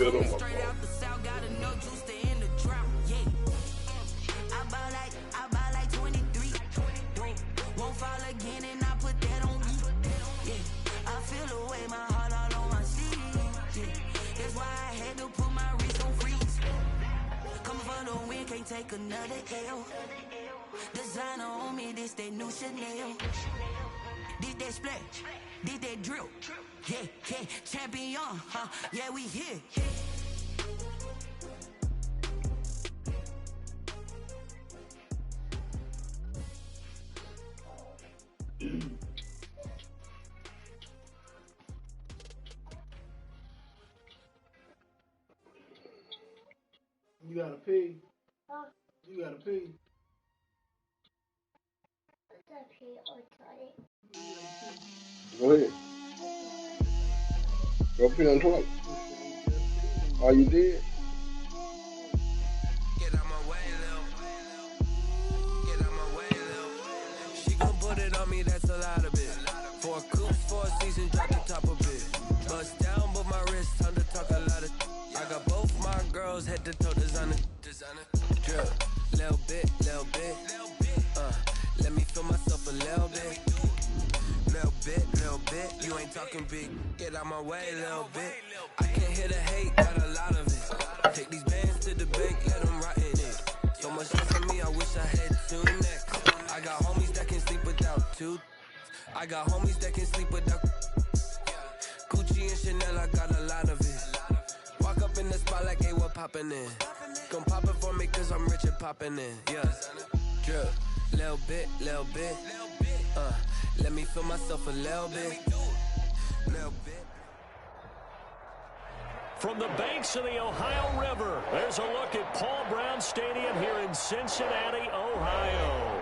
bit on my phone. I buy like 23. Won't fall again and I put that on me. Yeah, I feel away, my heart all on my sleeve. Yeah, that's why I had to put my wrist on freeze. Coming for the win, can't take another L. Designer on me, this that new Chanel. This that splash, this that drill. Yeah, yeah, champion, huh? Yeah, we here. You gotta pee. Huh? You gotta pee. Pee or toilet. Go ahead. Go pee on the toilet. Oh, you did? Get out my way, Lil. Get out my way, Lil. She gon' put it on me, that's a lot of it. 4 coops, 4 seasons, drop the top of it. Bust down, but my wrist, time to talk a lot of. I got both my girls head to toe designer. Drip, little bit. Let me feel myself a little bit. Little bit. You ain't talking big. Get out my way, little bit. I can't hear the hate, got a lot of it. Take these bands to the bank, let them rot in it. So much stress on me, I wish I had 2 necks. I got homies that can sleep without 2. I got homies that can sleep without Gucci and Chanel, I got a lot of it. Walk up in the spot like, hey, what poppin' in? Gon' pop it for me cause I'm rich and poppin' in. Yeah, drip, little bit. Let me feel myself a little bit. From the banks of the Ohio River, there's a look at Paul Brown Stadium here in Cincinnati, Ohio.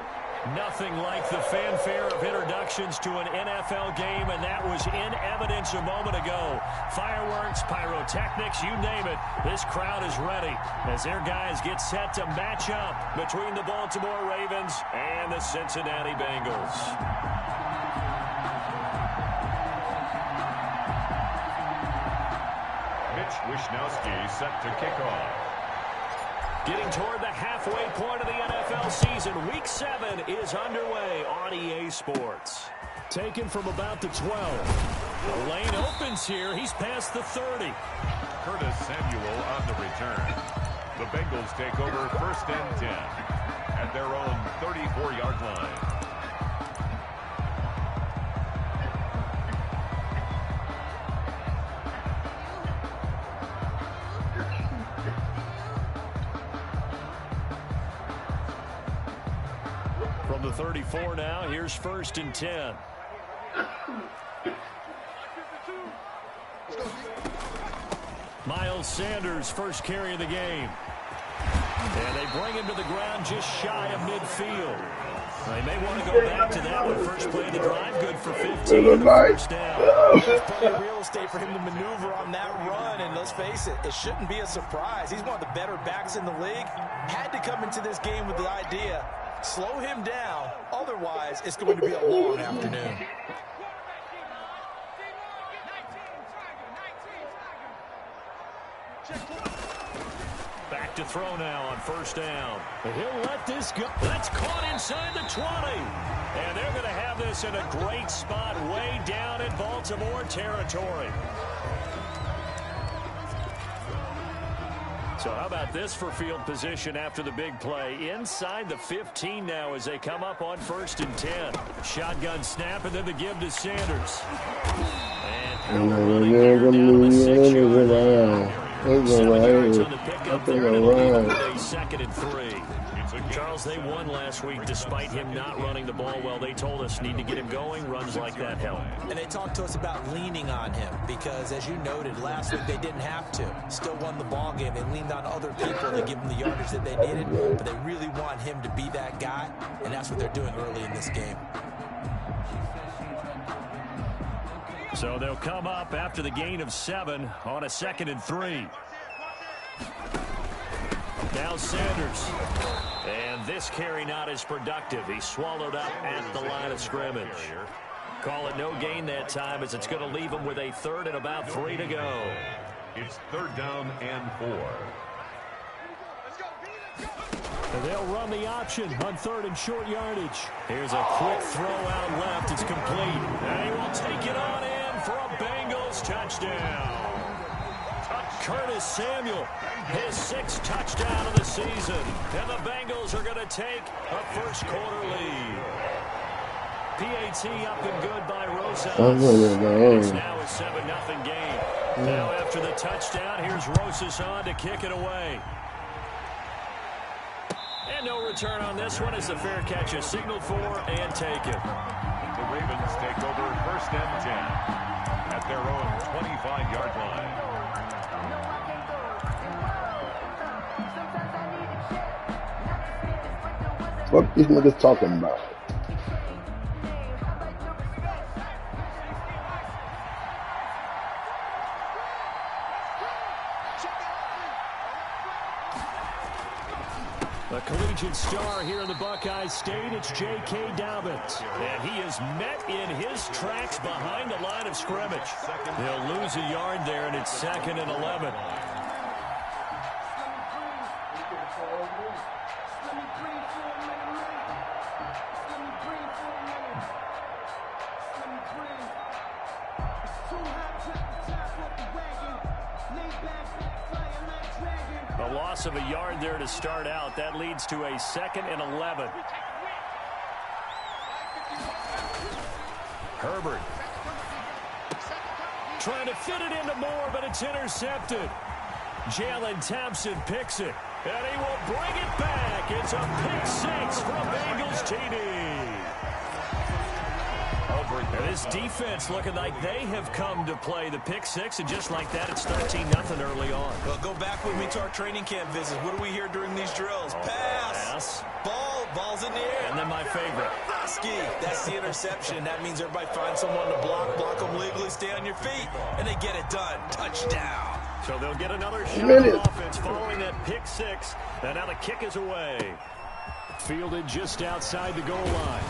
Nothing like the fanfare of introductions to an NFL game, and that was in evidence a moment ago. Fireworks, pyrotechnics, you name it. This crowd is ready as their guys get set to match up between the Baltimore Ravens and the Cincinnati Bengals. Mitch Wishnowsky set to kick off. Getting toward the halfway point of the NFL season, Week 7 is underway on EA Sports. Taken from about the 12. The lane opens here. He's past the 30. Curtis Samuel on the return. The Bengals take over 1st and 10 at their own 34-yard line. From the 34 now, here's 1st and 10. Miles Sanders, first carry of the game. And they bring him to the ground just shy of midfield. They may want to go back to that one. First play of the drive, good for 15. First down. There's plenty of real estate for him to maneuver on that run, and let's face it, it shouldn't be a surprise. He's one of the better backs in the league. Had to come into this game with the idea, slow him down, otherwise it's going to be a long afternoon. Back to throw now on first down. He'll let this go. That's caught inside the 20. And they're going to have this in a great spot way down in Baltimore territory. So how about this for field position after the big play? Inside the 15 now as they come up on 1st and 10. Shotgun snap and then the give to Sanders. And Powell running there down the 6-yard line. 7 yards on the pickup there, and it'll leave them with a 2nd and 3. Charles, they won last week despite him not running the ball well. They told us need to get him going. Runs like that help. And they talked to us about leaning on him because, as you noted, last week they didn't have to. Still won the ball game. They leaned on other people to give them the yardage that they needed, but they really want him to be that guy, and that's what they're doing early in this game. So they'll come up after the gain of 7 on a 2nd and 3. Now Sanders. And this carry not as productive. He swallowed up at the line of scrimmage. Call it no gain that time as it's going to leave him with a 3rd and about 3 to go. It's 3rd down and 4. And they'll run the option on 3rd and short yardage. Here's a quick throw out left. It's complete. And he will take it on in for a Bengals touchdown. Curtis Samuel, his 6th touchdown of the season. And the Bengals are going to take a first quarter lead. PAT up and good by Rosas. It's now a 7-0 game. Now after the touchdown, here's Rosas on to kick it away. And no return on this one as the fair catch is signaled for and taken. The Ravens take over 1st and 10 at their own 25-yard line. What these niggas talking about? The collegiate star here in the Buckeye State, it's J.K. Dobbins. And he is met in his tracks behind the line of scrimmage. They'll lose a yard there, and it's 2nd and 11. A loss of a yard there to start out. That leads to a 2nd and 11. Herbert trying to fit it into Moore, but it's intercepted. Jalen Thompson picks it, and he will bring it back. It's a pick 6 for a Bengals TD. And this defense looking like they have come to play the pick 6, and just like that, it's 13-0 early on. Well, go back with me to our training camp visits. What do we hear during these drills? Pass. Ball's in the air. And then my favorite. Oski. That's the interception. That means everybody finds someone to block them legally, stay on your feet, and they get it done. Touchdown. So they'll get another shot on offense following that pick 6. And now the kick is away. Fielded just outside the goal line.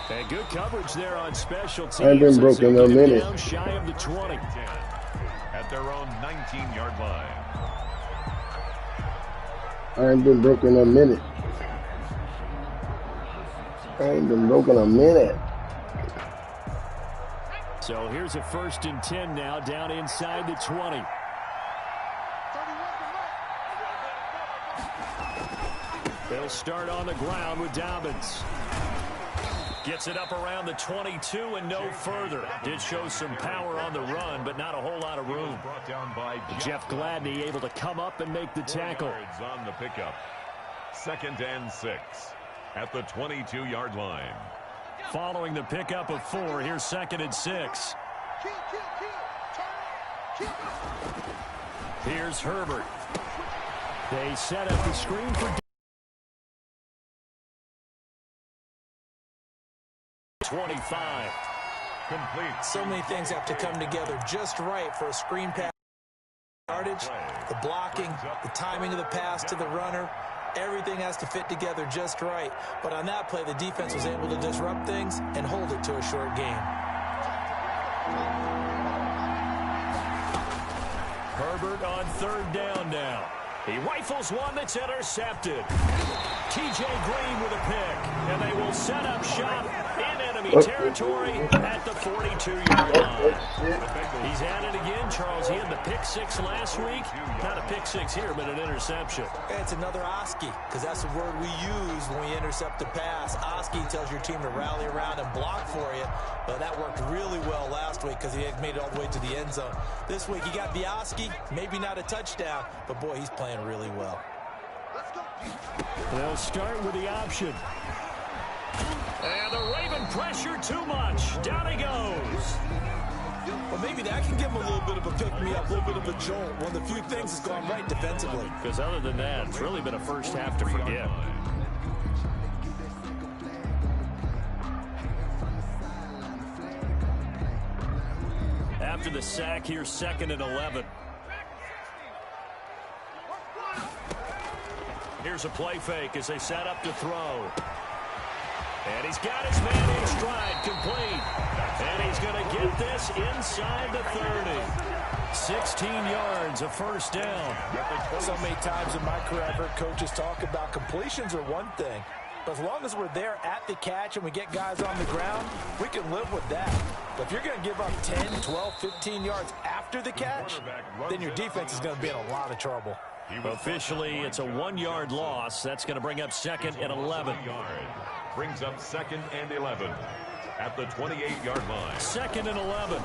And good coverage there on special teams. I've been broken a minute. Down shy of the 20. At their own 19-yard line. I ain't been broken a minute. So here's a 1st and 10 now, down inside the 20. They'll start on the ground with Dobbins. Gets it up around the 22 and no further. Did show some power on the run, but not a whole lot of room. Brought down by Jeff Gladney able to come up and make the tackle. On the pickup. 2nd and 6 at the 22-yard line. Following the pickup of 4, here's 2nd and 6. Here's Herbert. They set up the screen for 25. Complete. So many things have to come together just right for a screen pass. Yardage, the blocking, the timing of the pass to the runner. Everything has to fit together just right. But on that play, the defense was able to disrupt things and hold it to a short game. Herbert on 3rd down now. He rifles one that's intercepted. T.J. Green with a pick. And they will set up shop in enemy territory at the 42-yard line. He's at it again, Charles. He had the pick 6 last week. Not a pick 6 here, but an interception. It's another Oski, because that's the word we use when we intercept a pass. Oski tells your team to rally around and block for you. But that worked really well last week because he had made it all the way to the end zone. This week, he got the Oski, maybe not a touchdown, but boy, he's playing really well. They'll start with the option. And the Raven pressure too much. Down he goes. Well, maybe that can give him a little bit of a pick-me-up, a little bit of a jolt. One of the few things that's gone right defensively. Because other than that, it's really been a first half to forget. After the sack, here's 2nd and 11. Here's a play fake as they set up to throw. And he's got his man in stride, complete. And he's going to get this inside the 30. 16 yards, a first down. So many times in my career, I've heard coaches talk about completions are one thing. But as long as we're there at the catch and we get guys on the ground, we can live with that. But if you're going to give up 10, 12, 15 yards after the catch, then your defense is going to be in a lot of trouble. Officially, it's a 1-yard loss. That's going to bring up 2nd and 11. Brings up 2nd and 11 at the 28-yard line. 2nd and 11.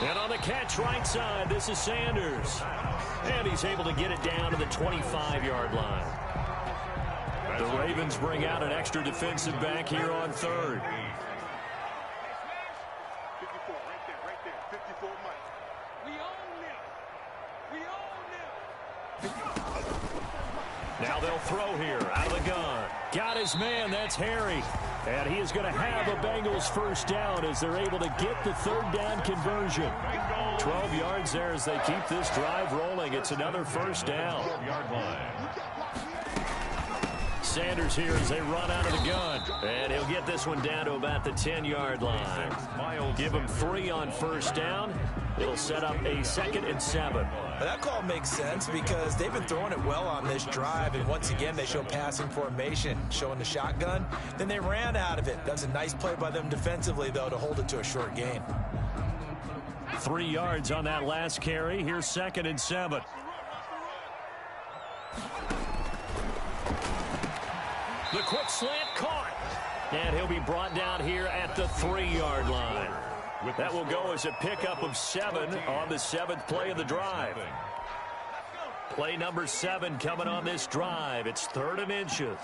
And on the catch right side, this is Sanders. And he's able to get it down to the 25-yard line. The Ravens bring out an extra defensive back here on 3rd. 54, right there, 54 Mike. We own them. Now they'll throw here out of the gun. Got his man, that's Harry. And he is going to have a Bengals first down as they're able to get the 3rd down conversion. 12 yards there as they keep this drive rolling. It's another first down. Sanders here as they run out of the gun. And he'll get this one down to about the 10-yard line. Give him 3 on first down. It'll set up a 2nd and 7. That call makes sense because they've been throwing it well on this drive, and once again they show passing formation, showing the shotgun. Then they ran out of it. That's a nice play by them defensively, though, to hold it to a short gain. 3 yards on that last carry. Here's 2nd and 7. The quick slant caught. And he'll be brought down here at the 3-yard line. That will go as a pickup of 7 on the 7th play of the drive. Play number 7 coming on this drive. It's 3rd and inches.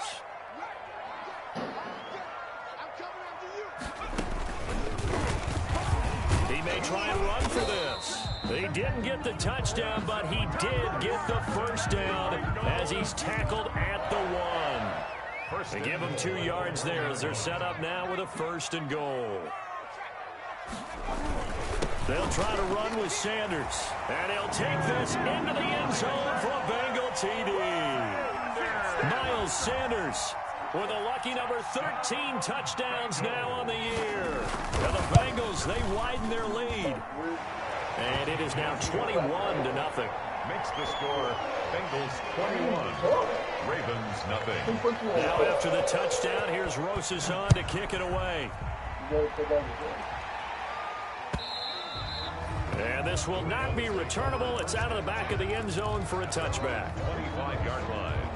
He may try and run for this. He didn't get the touchdown, but he did get the first down as he's tackled at the 1. They give him 2 yards there as they're set up now with a 1st and goal. They'll try to run with Sanders. And he'll take this into the end zone for a Bengal TD. Miles Sanders with a lucky number 13 touchdowns now on the year. And the Bengals, they widen their lead. And it is now 21-0. Makes the score Bengals 21, Ravens nothing. Now after the touchdown, here's Rosas on to kick it away. And this will not be returnable. It's out of the back of the end zone for a touchback. 25-yard line.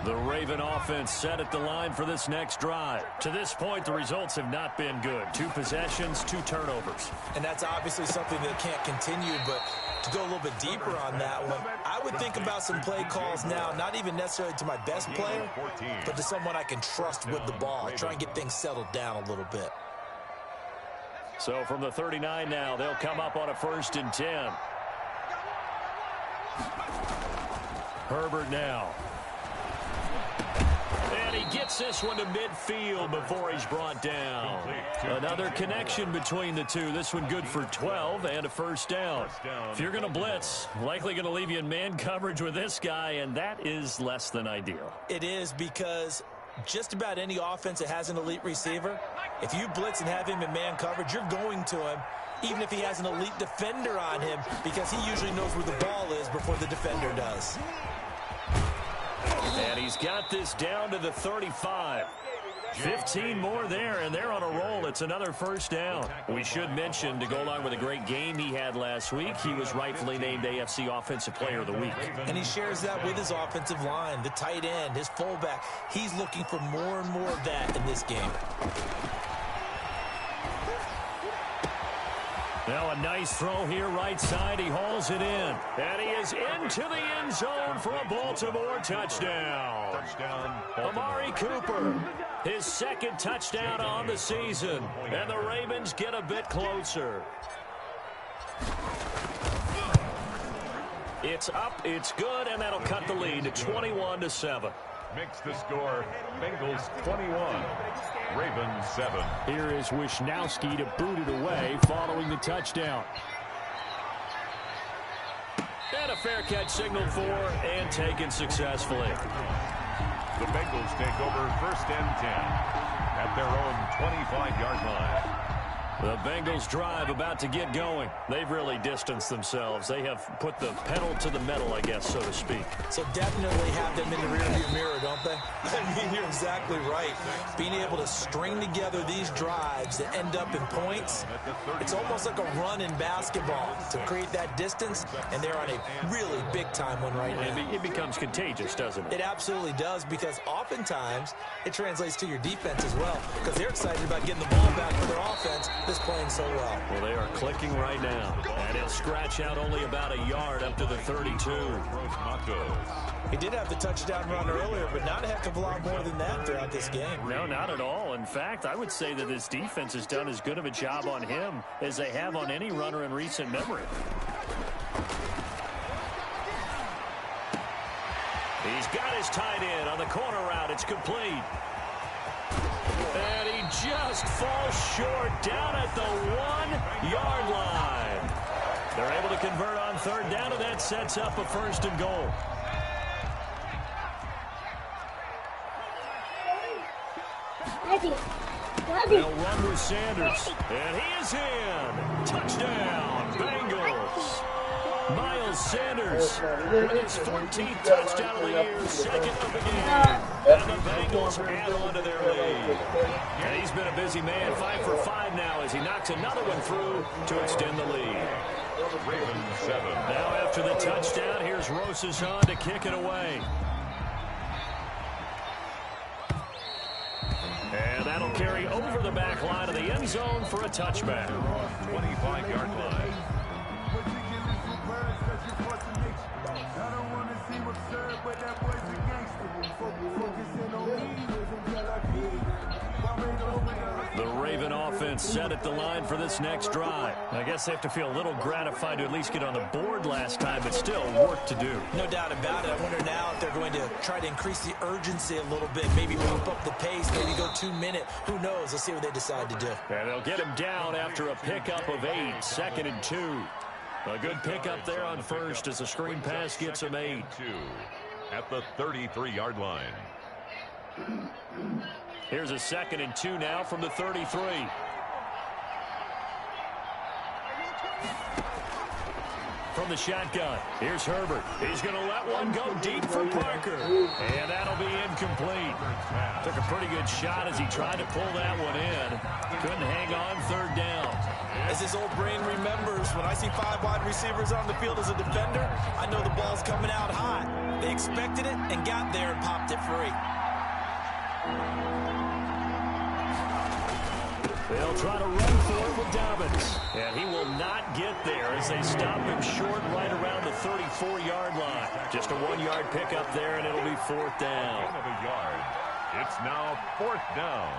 The Raven offense set at the line for this next drive. To this point, the results have not been good. 2 possessions, 2 turnovers. And that's obviously something that can't continue, but to go a little bit deeper on that one, I would think about some play calls now, not even necessarily to my best player, but to someone I can trust with the ball. Try and get things settled down a little bit. So from the 39 now, they'll come up on a 1st and 10. Herbert now. And he gets this one to midfield before he's brought down. Another connection between the two. This one good for 12 and a first down. If you're going to blitz, likely going to leave you in man coverage with this guy, and that is less than ideal. It is because just about any offense that has an elite receiver, if you blitz and have him in man coverage, you're going to him, even if he has an elite defender on him, because he usually knows where the ball is before the defender does. And he's got this down to the 35. 15 more there, and they're on a roll. It's another first down. We should mention, to go along with a great game he had last week, he was rightfully named AFC Offensive Player of the Week. And he shares that with his offensive line, the tight end, his fullback. He's looking for more and more of that in this game. Now a nice throw here right side. He hauls it in. And he is into the end zone for a Baltimore touchdown. Amari Cooper, his 2nd touchdown on the season. And the Ravens get a bit closer. It's up, it's good, and that'll cut the lead to 21-7. Makes the score Bengals 21, Ravens 7. Here is Wisnowski to boot it away following the touchdown. And a fair catch signaled for and taken successfully. The Bengals take over 1st and 10 at their own 25-yard line. The Bengals drive about to get going. They've really distanced themselves. They have put the pedal to the metal, I guess, so to speak. So definitely have them in the rearview mirror, don't they? I mean, you're exactly right. Being able to string together these drives that end up in points, it's almost like a run in basketball to create that distance, and they're on a really big-time one right now. It becomes contagious, doesn't it? It absolutely does, because oftentimes it translates to your defense as well, because they're excited about getting the ball back for their offense that's playing so well. Well, they are clicking right now, and he'll scratch out only about a yard up to the 32. He did have the touchdown run earlier, but not a heck of a lot more than that throughout this game. No, not at all. In fact, I would say that this defense has done as good of a job on him as they have on any runner in recent memory. He's got his tight end on the corner route. It's complete. And he just falls short down at the 1-yard line. They're able to convert on 3rd down, and that sets up a 1st and goal. They'll run with Sanders, and he is in. Touchdown, Bengals. Miles Sanders with his 14th touchdown of the year, 2nd of the game. And the Bengals add on to their lead. And he's been a busy man, 5 for 5 now as he knocks another one through to extend the lead. Ravens 7. Now after the touchdown, here's Rosas to kick it away. And that'll carry over the back line of the end zone for a touchback. 25-yard line. The Raven offense set at the line for this next drive. I guess they have to feel a little gratified to at least get on the board last time, but still work to do. No doubt about it. I wonder now if they're going to try to increase the urgency a little bit, maybe bump up the pace, maybe go 2-minute. Who knows? Let's see what they decide to do. And they'll get him down after a pickup of 8, 2nd and 2. A good pickup there on 1st as the screen pass gets him 8. 2 at the 33-yard line. Here's a 2nd and 2 now from the 33. From the shotgun, here's Herbert. He's going to let one go deep for Parker. And that'll be incomplete. Took a pretty good shot as he tried to pull that one in. Couldn't hang on 3rd down. As his old brain remembers, when I see 5 wide receivers on the field as a defender, I know the ball's coming out hot. They expected it and got there and popped it free. They'll try to run for it with Dobbins. And he will not get there as they stop him short right around the 34-yard line. Just a 1-yard pickup there, and it'll be 4th down. End of a yard. It's now 4th down.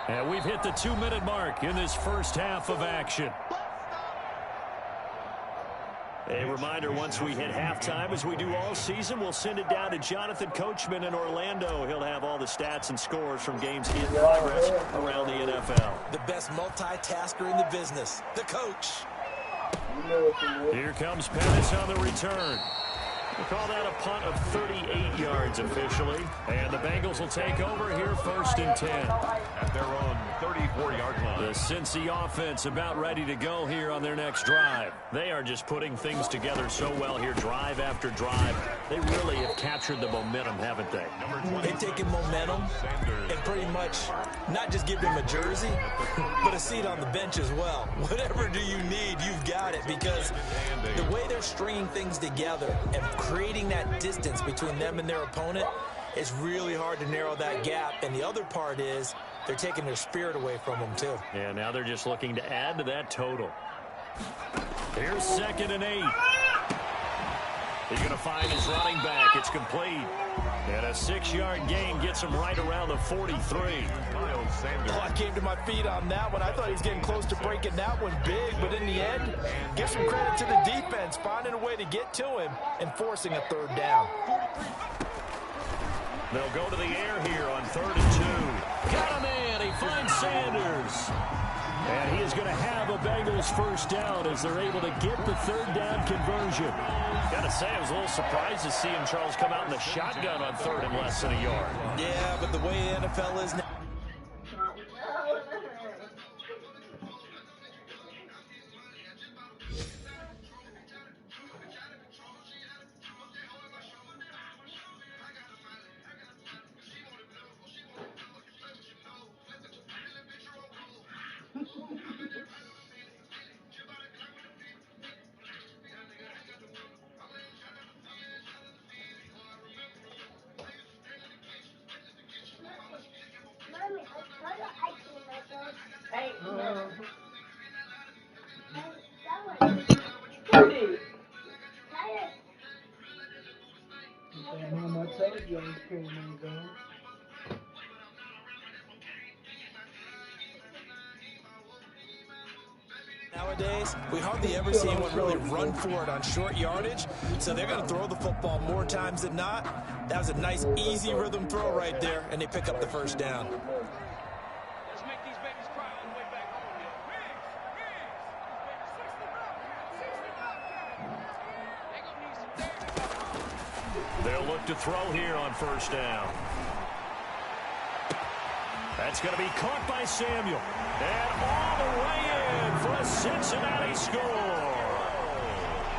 And we've hit the 2-minute mark in this first half of action. A reminder, once we hit halftime, as we do all season, we'll send it down to Jonathan Coachman in Orlando. He'll have all the stats and scores from games in progress around the NFL. The best multitasker in the business, the coach. Here comes Pettis on the return. We'll call that a punt of 38 yards officially. And the Bengals will take over here 1st and 10. At their own 34-yard line. The Cincy offense about ready to go here on their next drive. They are just putting things together so well here, drive after drive. They really have captured the momentum, haven't they? They've taken momentum and pretty much not just give them a jersey, but a seat on the bench as well. Whatever do you need, you've got it, because the way they're stringing things together and creating that distance between them and their opponent, it's really hard to narrow that gap. And the other part is they're taking their spirit away from them, too. And now they're just looking to add to that total. Here's 2nd and 8. He's going to find his running back. It's complete. And a 6-yard gain gets him right around the 43. Miles Sanders. Oh, I came to my feet on that one. I thought he was getting close to breaking that one big, but in the end, give some credit to the defense, finding a way to get to him and forcing a 3rd down. They'll go to the air here on 3rd and 2. Got him in. He finds Sanders. And he is going to have a Bengals first down as they're able to get the third down conversion. Got to say, I was a little surprised to see him, Charles, come out in the shotgun on third and less than a yard. Yeah, but the way the NFL is now. Nowadays, we hardly ever see anyone really run for it on short yardage, so they're going to throw the football more times than not. That was a nice, easy rhythm throw right there, and they pick up the first down. They'll look to throw here on first down. That's going to be caught by Samuel. And all the way in for a Cincinnati score.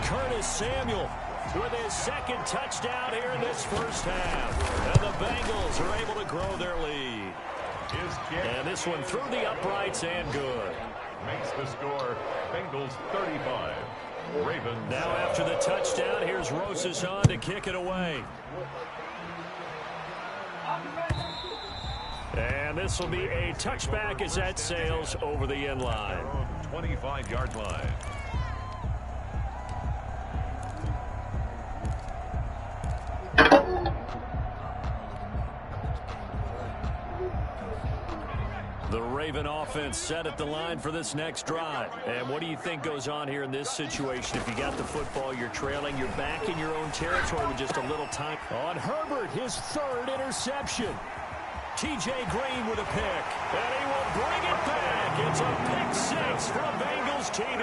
Curtis Samuel with his second touchdown here in this first half. And the Bengals are able to grow their lead. And this one through the uprights and good. Makes the score Bengals 35. Ravens. Now after the touchdown, here's Rosasson to kick it away. And this will be a touchback as that sails over the end line. 25-yard line. The Raven offense set at the line for this next drive. And what do you think goes on here in this situation? If you got the football, you're trailing, you're back in your own territory with just a little time. On Herbert, his third interception. T.J. Green with a pick. And he will bring it back. It's a pick 6 for a Bengals TD.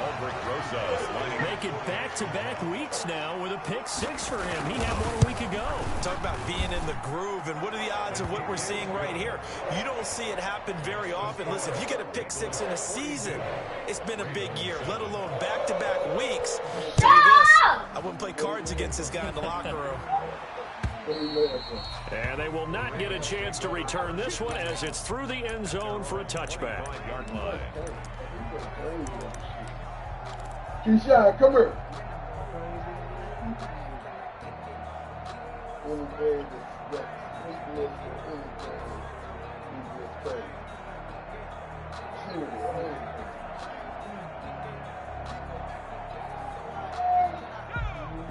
Albert Rosas lining Make it back-to-back weeks now with a pick 6 for him. He had one a week ago. Talk about being in the groove, and what are the odds of what we're seeing right here? You don't see it happen very often. Listen, if you get a pick 6 in a season, it's been a big year, let alone back-to-back weeks. Tell you this, I wouldn't play cards against this guy in the locker room. And they will not get a chance to return this one as it's through the end zone for a touchback. 5-yard line. Keyshawn, come here.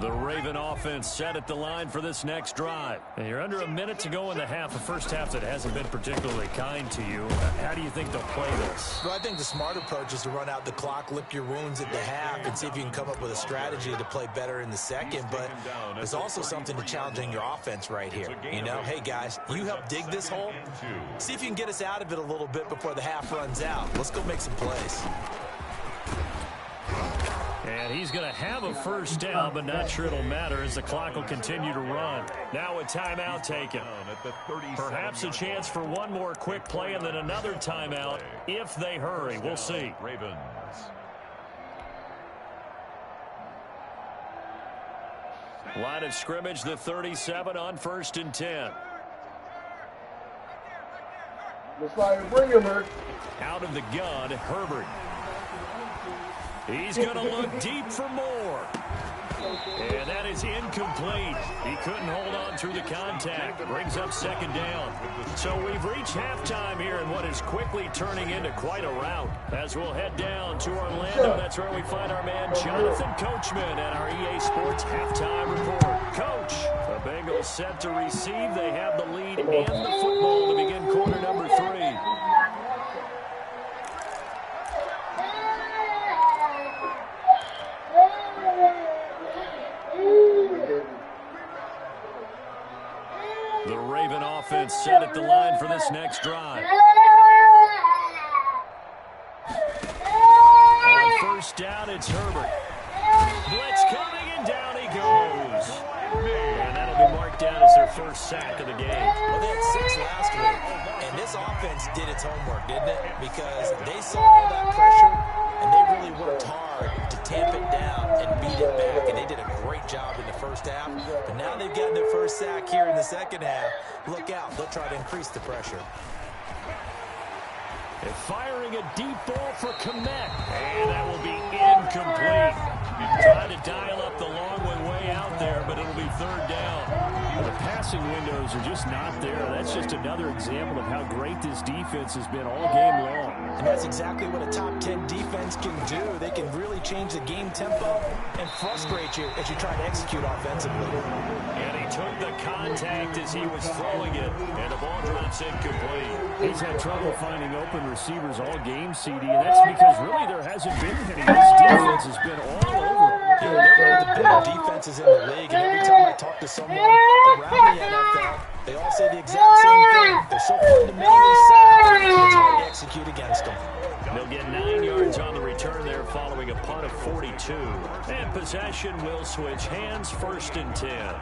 The Raven offense set at the line for this next drive. And you're under a minute to go in the half, a first half that hasn't been particularly kind to you. How do you think they'll play this? Well, I think the smart approach is to run out the clock, lick your wounds at the half, and see if you can come up with a strategy to play better in the second. But there's also something to challenging your offense right here. You know, hey, guys, you help dig this hole. See if you can get us out of it a little bit before the half runs out. Let's go make some plays. And he's going to have a first down, but not sure it'll matter as the clock will continue to run. Now a timeout taken. Perhaps a chance for one more quick play and then another timeout if they hurry. We'll see. Ravens. Line of scrimmage, the 37 on 1st and 10. Looks like bring him here. Out of the gun, Herbert. He's going to look deep for more. And that is incomplete. He couldn't hold on through the contact. Brings up second down. So we've reached halftime here in what is quickly turning into quite a rout. As we'll head down to Orlando, that's where we find our man Jonathan Coachman at our EA Sports Halftime Report. Coach, the Bengals set to receive. They have the lead and the football to begin quarter number 3. The Raven offense set at the line for this next drive. first down, it's Herbert. Blitz coming, and down he goes. And that'll be marked down as their first sack of the game. Well, they had 6 last week, and this offense did its homework, didn't it? Because they saw all that pressure, and they really worked hard to tamp it down and beat it back, and they did a great job in the first half. But now they've gotten their first sack here in the second half. Look out. They'll try to increase the pressure. They're firing a deep ball for Kmet, and that will be incomplete. Trying to dial up the long way out there, but it'll be third down. The passing windows are just not there. That's just another example of how great this defense has been all game long. And that's exactly what a top 10 defense can do. They can really change the game tempo and frustrate you as you try to execute offensively. And he took the contact as he was throwing it, and the ball drops incomplete. He's had trouble finding open receivers all game, CD, and that's because really there hasn't been any. This defense has been all over. Yeah, they're one of the better defenses in the league, and every time I talk to someone around the NFL, they all say the exact same thing. They're so fundamentally sound, it's hard to execute against them. They'll get 9 yards on the return there following a punt of 42. And possession will switch hands, first and 10.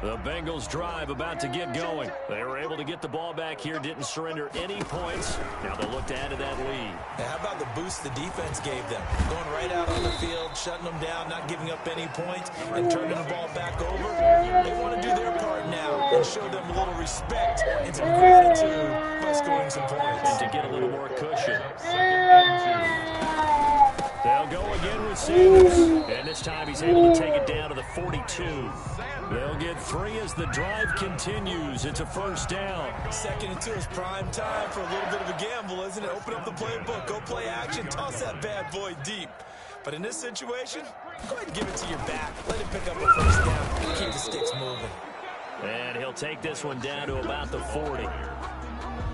The Bengals drive about to get going. They were able to get the ball back here, didn't surrender any points. Now they'll look to add to that lead. Now, how about the boost the defense gave them? Going right out on the field, shutting them down, not giving up any points, and turning the ball back over. They want to do their part now and show them a little respect and some gratitude by scoring some points. And to get a little more cushion. They'll go again with Sanders. And this time he's able to take it down to the 42. They'll get 3 as the drive continues. It's a first down. 2nd and 2 is prime time for a little bit of a gamble, isn't it? Open up the playbook, go play action, toss that bad boy deep. But in this situation, go ahead and give it to your back. Let him pick up a first down and keep the sticks moving. And he'll take this one down to about the 40.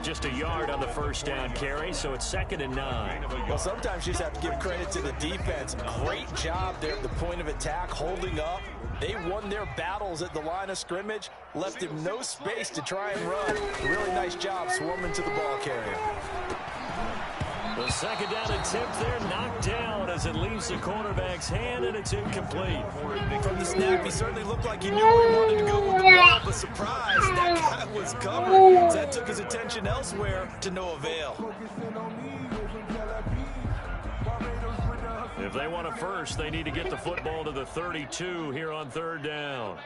Just a yard on the first down carry, so it's 2nd and 9. Well, sometimes you just have to give credit to the defense. Great job there at the point of attack, holding up. They won their battles at the line of scrimmage, left him no space to try and run. Really nice job swarming to the ball carrier. The second down attempt there knocked down as it leaves the cornerback's hand, and it's incomplete. From the snap, he certainly looked like he knew where he wanted to go with the ball, but surprise, that guy was covered. So that took his attention elsewhere to no avail. If they want a first, they need to get the football to the 32 here on third down.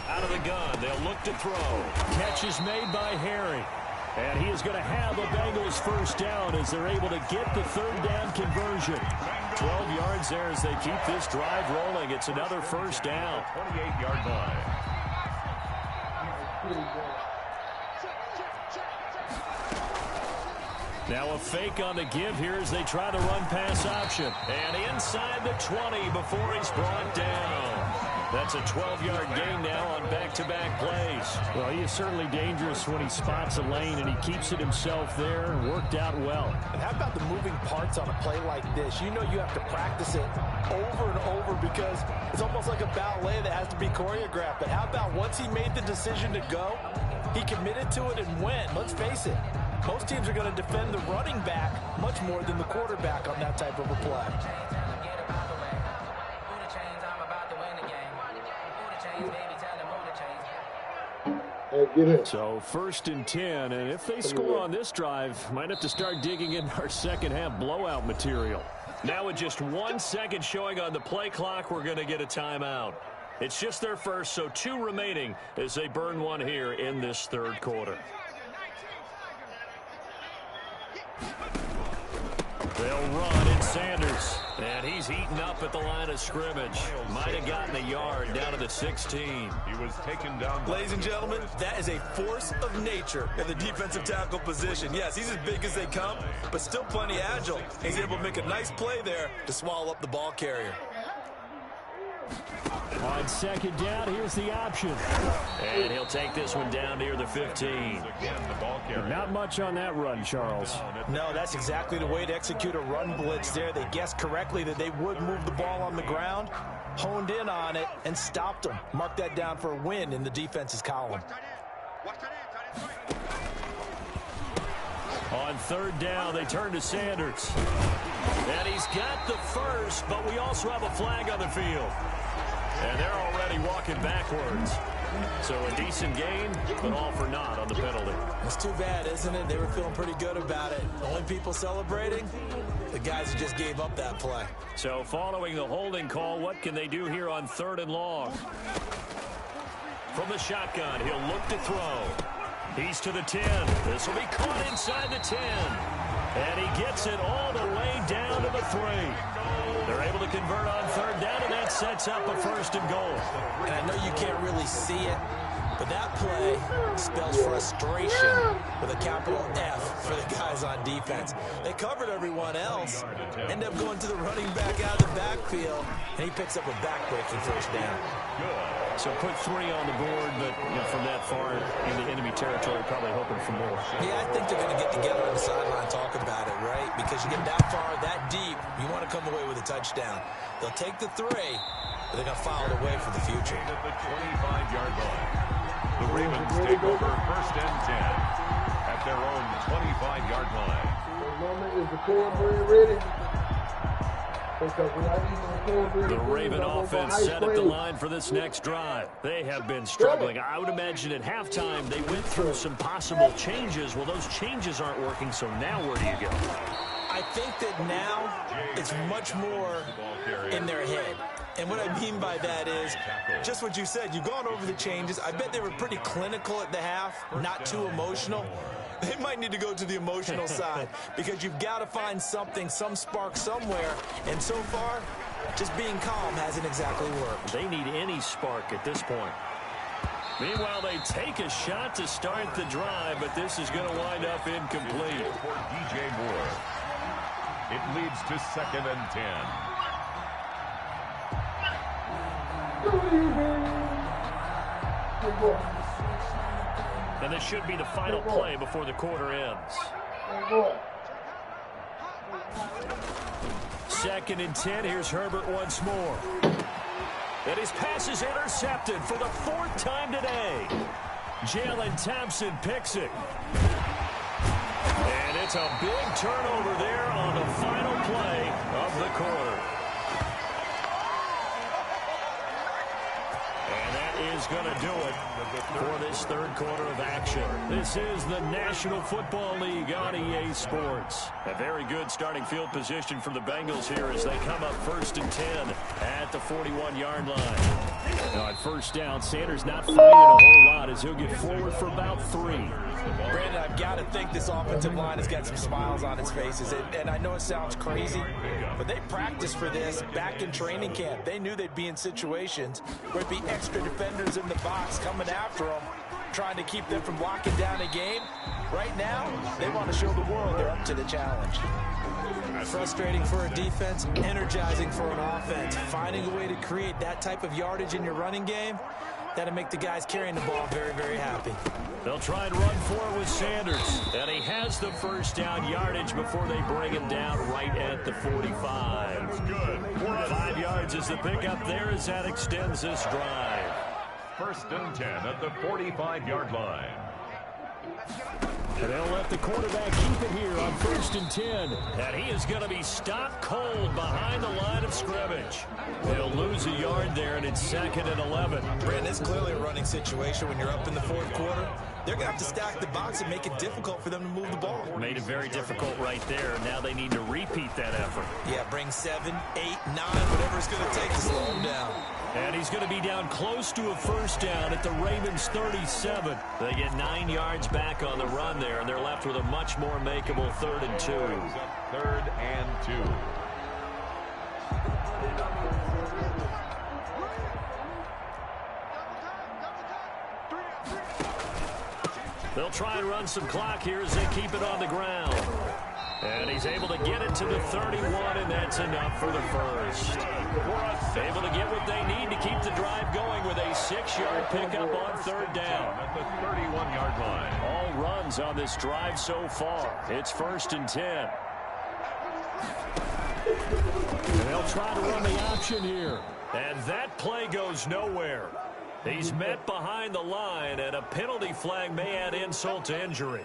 Out of the gun, they'll look to throw. Catch is made by Harry. And he is going to have the Bengals first down as they're able to get the third down conversion. 12 yards there as they keep this drive rolling. It's another first down. 28-yard line. Now a fake on the give here as they try the run pass option. And inside the 20 before he's brought down. That's a 12-yard gain now on back-to-back plays. Well, he is certainly dangerous when he spots a lane, and he keeps it himself there and worked out well. And how about the moving parts on a play like this? You know you have to practice it over and over because it's almost like a ballet that has to be choreographed. But how about once he made the decision to go, he committed to it and went. Let's face it, most teams are going to defend the running back much more than the quarterback on that type of a play. So 1st and 10, and if they score on this drive, might have to start digging in our second half blowout material. Now with just 1 second showing on the play clock, we're going to get a timeout. It's just their first, so 2 remaining as they burn one here in this third quarter. They'll run in Sanders. And he's eaten up at the line of scrimmage. Might have gotten a yard down to the 16. He was taken down. Ladies and gentlemen, that is a force of nature in the defensive tackle position. Yes, he's as big as they come, but still plenty agile. He's able to make a nice play there to swallow up the ball carrier. On second down, here's the option. And he'll take this one down near the 15. Not much on that run, Charles. No, that's exactly the way to execute a run blitz there. They guessed correctly that they would move the ball on the ground, honed in on it, and stopped them. Mark that down for a win in the defense's column. On third down, they turn to Sanders. And he's got the first, but we also have a flag on the field. And they're already walking backwards. So a decent gain, but all for naught on the penalty. It's too bad, isn't it? They were feeling pretty good about it. Only people celebrating, the guys who just gave up that play. So following the holding call, what can they do here on 3rd and long? From the shotgun, he'll look to throw. He's to the 10. This will be caught inside the 10. And he gets it all the way down to the 3. They're able to convert on 3rd down, and that sets up a 1st and goal. And I know you can't really see it, but that play spells frustration with a capital F for the guys on defense. They covered everyone else, end up going to the running back out of the backfield, and he picks up a back-breaking 1st down. So put 3 on the board, but from that far into enemy territory, probably hoping for more. Yeah, I think they're going to get together on the sideline, talk about it, right? Because you get that far, that deep, you want to come away with a touchdown. They'll take the 3, but they're going to file it away for the future. At the 25-yard line, the Ravens take over 1st and 10 at their own 25-yard line. Is the cornbread ready? The Raven offense set at the line for this next drive. They have been struggling. I would imagine at halftime they went through some possible changes. Well, those changes aren't working, so now where do you go? I think that now it's much more in their head. And what I mean by that is just what you said. You've gone over the changes. I bet they were pretty clinical at the half, not too emotional. They might need to go to the emotional side because you've got to find something, some spark somewhere. And so far, just being calm hasn't exactly worked. They need any spark at this point. Meanwhile, they take a shot to start the drive, but this is going to wind up incomplete. For DJ Moore, it leads to 2nd and 10. And this should be the final play before the quarter ends. 2nd and 10. Here's Herbert once more. And his pass is intercepted for the 4th time today. Jalen Thompson picks it. And it's a big turnover there on the final play of the quarter. And that is going to do it for this 3rd quarter of action. This is the National Football League on EA Sports. A very good starting field position for the Bengals here as they come up 1st and 10 at the 41-yard line. Now at 1st down, Sanders not fighting a whole lot as he'll get forward for about 3. Brandon, I've got to think this offensive line has got some smiles on its faces. And I know it sounds crazy, but they practiced for this back in training camp. They knew they'd be in situations where it'd be extra defenders in the box coming after them, trying to keep them from locking down a game. Right now, they want to show the world they're up to the challenge. Frustrating for a defense, energizing for an offense. Finding a way to create that type of yardage in your running game, that'll make the guys carrying the ball very, very happy. They'll try and run for it with Sanders. And he has the 1st down yardage before they bring him down right at the 45. 5 yards is the pickup there as that extends this drive. 1st and 10 at the 45-yard line. And they'll let the quarterback keep it here on 1st and 10. And he is going to be stopped cold behind the line of scrimmage. They'll lose a yard there, and it's 2nd and 11. Brandon, it's clearly a running situation when you're up in the 4th quarter. They're going to have to stack the box and make it difficult for them to move the ball. Made it very difficult right there. Now they need to repeat that effort. Yeah, bring 7, 8, 9, whatever it's going to take to slow them down. And he's going to be down close to a 1st down at the Ravens' 37. They get 9 yards back on the run there, and they're left with a much more makeable 3rd and 2. 3rd and 2. They'll try and run some clock here as they keep it on the ground. And he's able to get it to the 31, and that's enough for the first. Able to get what they need to keep the drive going with a 6-yard pickup on third down. At the 31-yard line. All runs on this drive so far. It's 1st and 10. And they'll try to run the option here. And that play goes nowhere. He's met behind the line, and a penalty flag may add insult to injury.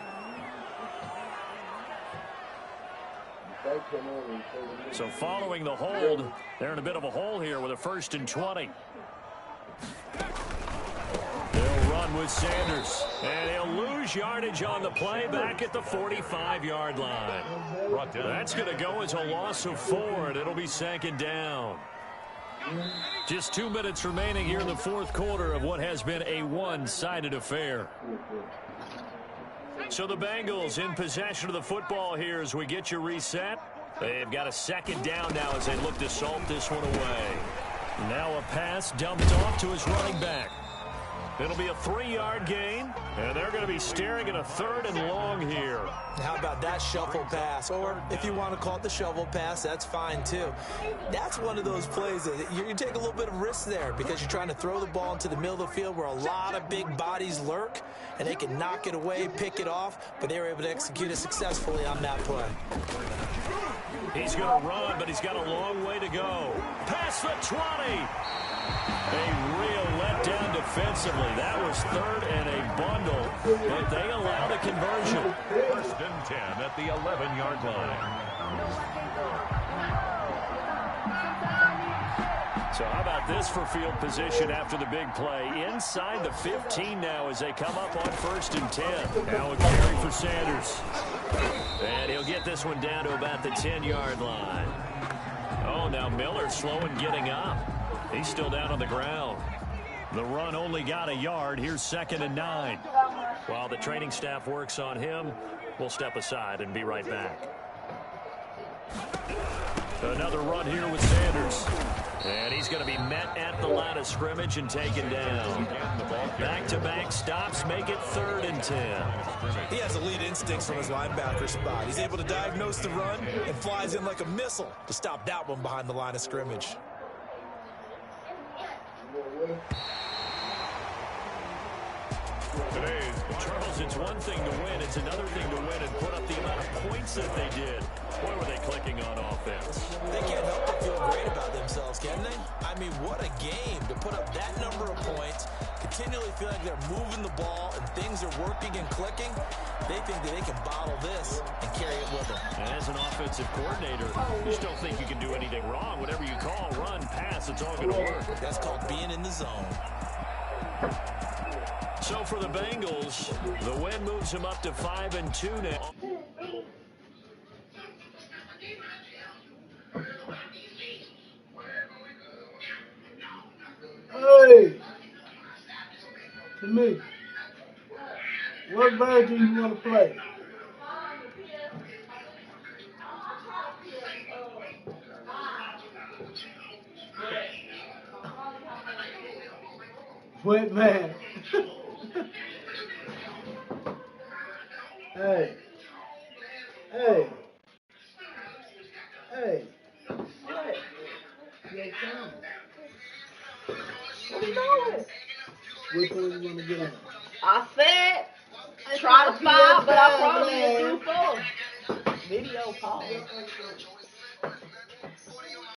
So following the hold, they're in a bit of a hole here with a 1st and 20. They'll run with Sanders, and he'll lose yardage on the play back at the 45-yard line. That's going to go as a loss of 4, and it'll be 2nd down. Just 2 minutes remaining here in the 4th quarter of what has been a one-sided affair. So the Bengals in possession of the football here as we get you reset. They've got a 2nd down now as they look to salt this one away. Now a pass dumped off to his running back. It'll be a 3-yard gain, and they're going to be staring at a 3rd and long here. How about that shuffle pass? Or if you want to call it the shovel pass, that's fine too. That's one of those plays that you take a little bit of risk there because you're trying to throw the ball into the middle of the field where a lot of big bodies lurk, and they can knock it away, pick it off, but they were able to execute it successfully on that play. He's going to run, but he's got a long way to go. Past the 20. A real letdown defensively. That was 3rd and a bundle, but they allow the conversion. 1st and 10 at the 11-yard line. So how about this for field position after the big play? Inside the 15 now as they come up on 1st and 10. Now a carry for Sanders. And he'll get this one down to about the 10-yard line. Oh, now Miller slow in getting up. He's still down on the ground. The run only got a yard. Here's 2nd and 9. While the training staff works on him, we'll step aside and be right back. Another run here with Sanders. And he's going to be met at the line of scrimmage and taken down. Back-to-back stops make it 3rd and 10. He has elite instincts from his linebacker spot. He's able to diagnose the run and flies in like a missile to stop that one behind the line of scrimmage. Charles, it's one thing to win. It's another thing to win and put up the amount of points that they did. Boy, were they clicking on offense. They can't help but feel great about themselves, can they? I mean, what a game to put up that number of points, continually feel like they're moving the ball and things are working and clicking. They think that they can bottle this and carry it with them. And as an offensive coordinator, you just don't think you can do anything wrong. Whatever you call, run, pass, it's all going to work. That's called being in the zone. So for the Bengals, the win moves them up to 5-2 now. Hey, to me, what version you want to play? Wet man. Hey. Hey. Hey. What? Your time. What are you doing? Which one you want to get on? I said, try to 5, but I promise you 4. Video call.